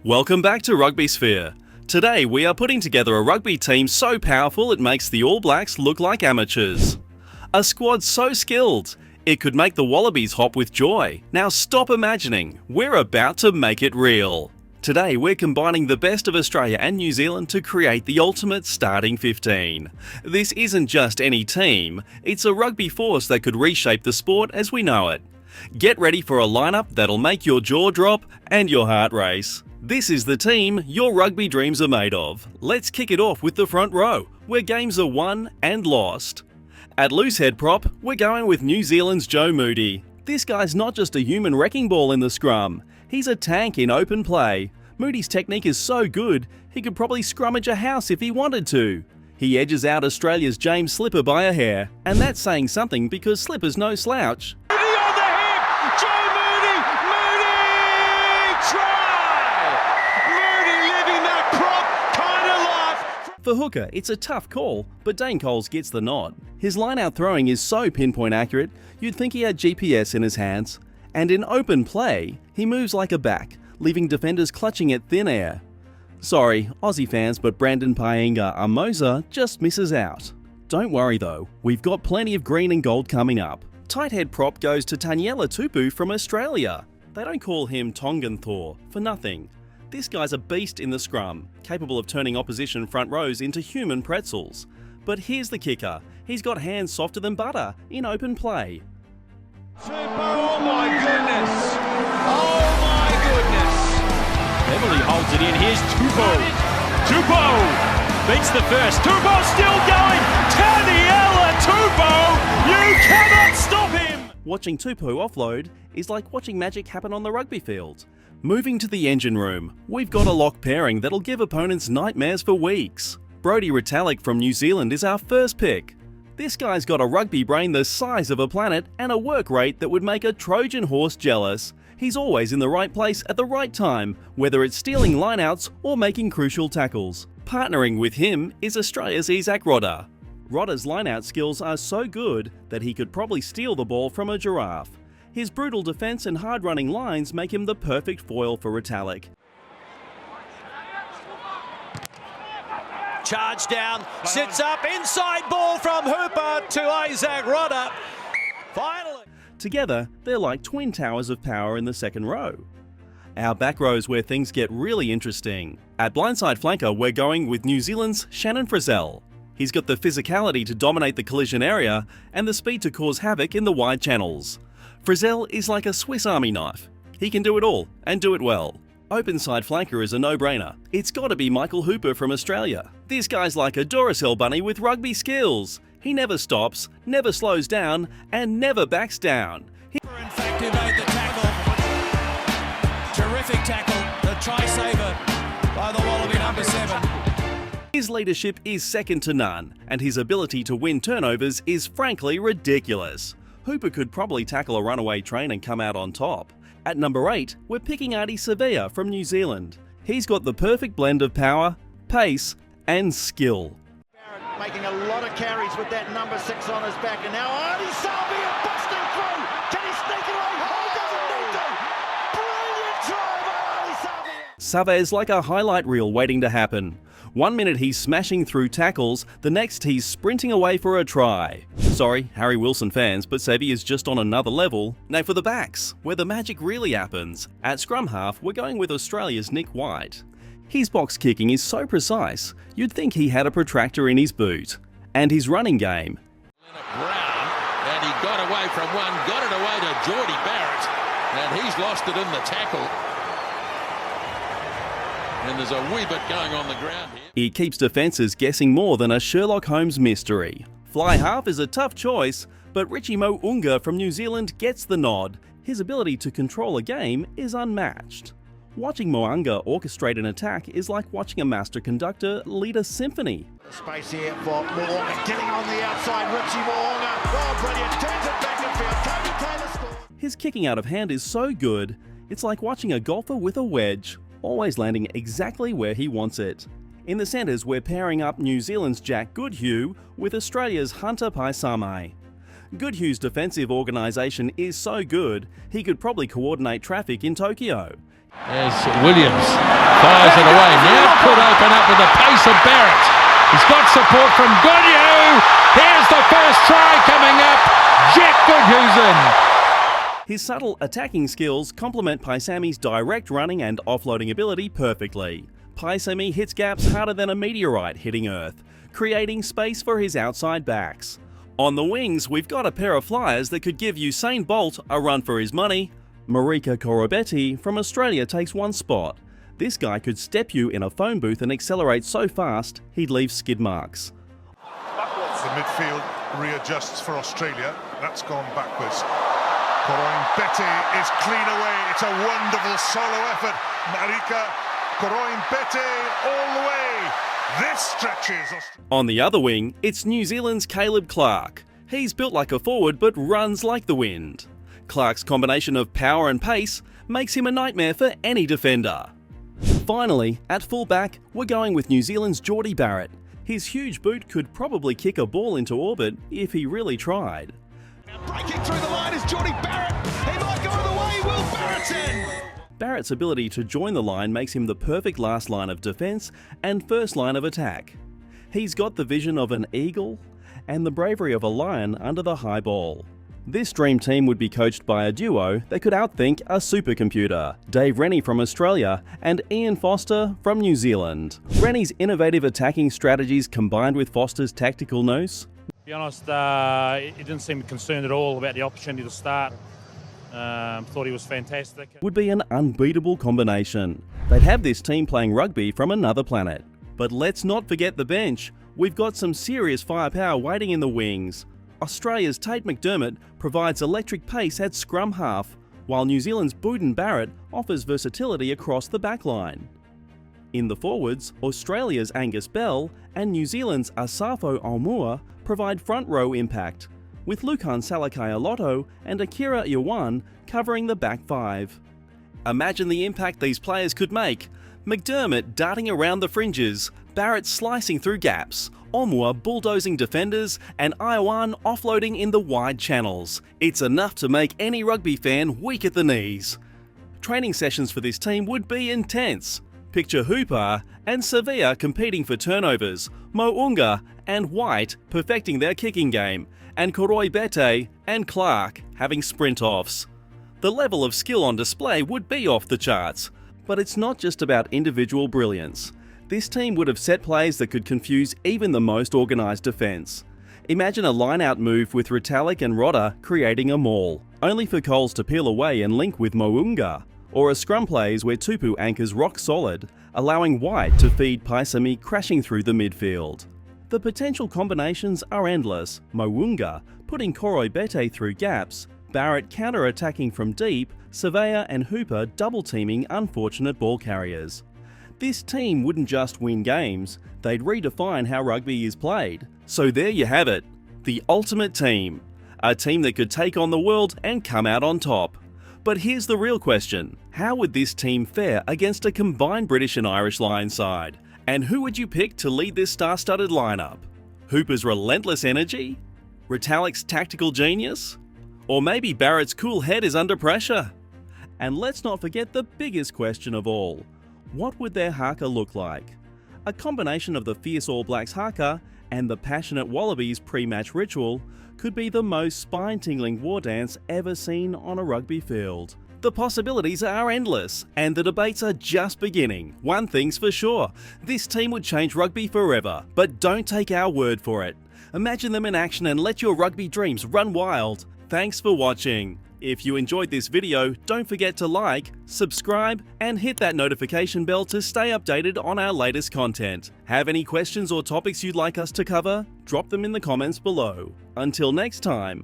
Welcome back to Rugby Sphere. Today we are putting together a rugby team so powerful it makes the All Blacks look like amateurs. A squad so skilled, it could make the Wallabies hop with joy. Now stop imagining, we're about to make it real. Today we're combining the best of Australia and New Zealand to create the ultimate starting 15. This isn't just any team, it's a rugby force that could reshape the sport as we know it. Get ready for a lineup that'll make your jaw drop and your heart race. This is the team your rugby dreams are made of. Let's kick it off with the front row, where games are won and lost. At loosehead prop, we're going with New Zealand's Joe Moody. This guy's not just a human wrecking ball in the scrum, he's a tank in open play. Moody's technique is so good, he could probably scrummage a house if he wanted to. He edges out Australia's James Slipper by a hair, and that's saying something because Slipper's no slouch. For hooker, it's a tough call, but Dane Coles gets the nod. His line-out throwing is so pinpoint accurate, you'd think he had GPS in his hands. And in open play, he moves like a back, leaving defenders clutching at thin air. Sorry, Aussie fans, but Brandon Paenga Amosa just misses out. Don't worry though, we've got plenty of green and gold coming up. Tight head prop goes to Taniela Tupu from Australia. They don't call him Tongan Thor for nothing. This guy's a beast in the scrum, capable of turning opposition front rows into human pretzels. But here's the kicker, he's got hands softer than butter in open play. Oh my goodness! Oh my goodness! Beverly holds it in, here's Tupou. Tupou beats the first, Tupou still going! Taniela Tupou! You cannot stop him! Watching Tupou offload is like watching magic happen on the rugby field. Moving to the engine room, we've got a lock pairing that'll give opponents nightmares for weeks. Brodie Retallick from New Zealand is our first pick. This guy's got a rugby brain the size of a planet and a work rate that would make a Trojan horse jealous. He's always in the right place at the right time, whether it's stealing lineouts or making crucial tackles. Partnering with him is Australia's Isaac Rodda. Rodda's lineout skills are so good that he could probably steal the ball from a giraffe. His brutal defence and hard-running lines make him the perfect foil for Retallick. Charge down, sits up, inside ball from Hooper to Isaac Rodda. Finally. Together, they're like twin towers of power in the second row. Our back row is where things get really interesting. At blindside flanker, we're going with New Zealand's Shannon Frizzell. He's got the physicality to dominate the collision area and the speed to cause havoc in the wide channels. Frizzell is like a Swiss Army knife. He can do it all, and do it well. Open side flanker is a no-brainer. It's gotta be Michael Hooper from Australia. This guy's like a Duracell bunny with rugby skills. He never stops, never slows down, and never backs down. In fact, who made the tackle. Terrific tackle, the try saver by the Wallaby number 7. His leadership is second to none, and his ability to win turnovers is frankly ridiculous. Hooper could probably tackle a runaway train and come out on top. At number 8, we're picking Ardie Savea from New Zealand. He's got the perfect blend of power, pace, and skill. Barrett making a lot of carries with that number 6 on his back, and now Ardie Savea busting through. Can he sneak it away? Oh, he doesn't need to. Brilliant try by Ardie Savea. Savea's like a highlight reel waiting to happen. 1 minute he's smashing through tackles, the next he's sprinting away for a try. Sorry, Harry Wilson fans, but Savea is just on another level. Now for the backs, where the magic really happens. At scrum half, we're going with Australia's Nick White. His box kicking is so precise, you'd think he had a protractor in his boot. And his running game. Brown, and he got away from one, got it away to Geordie Barrett, and he's lost it in the tackle. And there's a wee bit going on the ground here. He keeps defences guessing more than a Sherlock Holmes mystery. Fly half is a tough choice, but Richie Mo'unga from New Zealand gets the nod. His ability to control a game is unmatched. Watching Mo'unga orchestrate an attack is like watching a master conductor lead a symphony. Space here for Mo'unga, getting on the outside. Richie Mo'unga, oh brilliant, turns it back in field. Toby Taylor scores. His kicking out of hand is so good, it's like watching a golfer with a wedge, always landing exactly where he wants it. In the centres, we're pairing up New Zealand's Jack Goodhue with Australia's Hunter Paisame. Goodhue's defensive organisation is so good, he could probably coordinate traffic in Tokyo. There's Williams, fires it away. Now could open up with the pace of Barrett. He's got support from Goodhue. Here's the first try coming up. Jack Goodhue's in. His subtle attacking skills complement Paisami's direct running and offloading ability perfectly. Paisami hits gaps harder than a meteorite hitting Earth, creating space for his outside backs. On the wings, we've got a pair of flyers that could give Usain Bolt a run for his money. Marika Koroibete from Australia takes one spot. This guy could step you in a phone booth and accelerate so fast, he'd leave skid marks. The midfield readjusts for Australia. That's gone backwards. Koroibete is clean away. It's a wonderful solo effort. Marika Koroibete all the way. This stretches. On the other wing, it's New Zealand's Caleb Clarke. He's built like a forward but runs like the wind. Clarke's combination of power and pace makes him a nightmare for any defender. Finally, at fullback, we're going with New Zealand's Jordie Barrett. His huge boot could probably kick a ball into orbit if he really tried. Breaking through the line is Jordie Barrett. He might go all the way. Will Barrett's in. Barrett's ability to join the line makes him the perfect last line of defence and first line of attack. He's got the vision of an eagle and the bravery of a lion under the high ball. This dream team would be coached by a duo that could outthink a supercomputer, Dave Rennie from Australia and Ian Foster from New Zealand. Rennie's innovative attacking strategies combined with Foster's tactical nous. To be honest, he didn't seem concerned at all about the opportunity to start. Thought he was fantastic. Would be an unbeatable combination. They'd have this team playing rugby from another planet. But let's not forget the bench. We've got some serious firepower waiting in the wings. Australia's Tate McDermott provides electric pace at scrum half, while New Zealand's Beauden Barrett offers versatility across the backline. In the forwards, Australia's Angus Bell and New Zealand's Asafo Aumua provide front row impact, with Lukan Salakai-Alotto and Akira Iwan covering the back five. Imagine the impact these players could make. McDermott darting around the fringes, Barrett slicing through gaps, Aumua bulldozing defenders, and Iwan offloading in the wide channels. It's enough to make any rugby fan weak at the knees. Training sessions for this team would be intense. Picture Hooper and Sevilla competing for turnovers, Mo'unga and White perfecting their kicking game, and Koroibete and Clarke having sprint-offs. The level of skill on display would be off the charts. But it's not just about individual brilliance. This team would have set plays that could confuse even the most organised defence. Imagine a line-out move with Retallick and Rodder creating a maul, only for Coles to peel away and link with Mo'unga, or a scrum plays where Tupu anchors rock solid, allowing White to feed Paisami crashing through the midfield. The potential combinations are endless. Mo'unga putting Koroibete through gaps, Barrett counter-attacking from deep, Surveyor and Hooper double-teaming unfortunate ball carriers. This team wouldn't just win games, they'd redefine how rugby is played. So there you have it, the ultimate team. A team that could take on the world and come out on top. But here's the real question, how would this team fare against a combined British and Irish Lions side? And who would you pick to lead this star-studded lineup? Hooper's relentless energy? Retallick's tactical genius? Or maybe Barrett's cool head is under pressure? And let's not forget the biggest question of all. What would their haka look like? A combination of the fierce All Blacks haka and the passionate Wallabies pre-match ritual could be the most spine-tingling war dance ever seen on a rugby field. The possibilities are endless, and the debates are just beginning. One thing's for sure, this team would change rugby forever, but don't take our word for it. Imagine them in action and let your rugby dreams run wild. Thanks for watching. If you enjoyed this video, don't forget to like, subscribe, and hit that notification bell to stay updated on our latest content. Have any questions or topics you'd like us to cover? Drop them in the comments below. Until next time.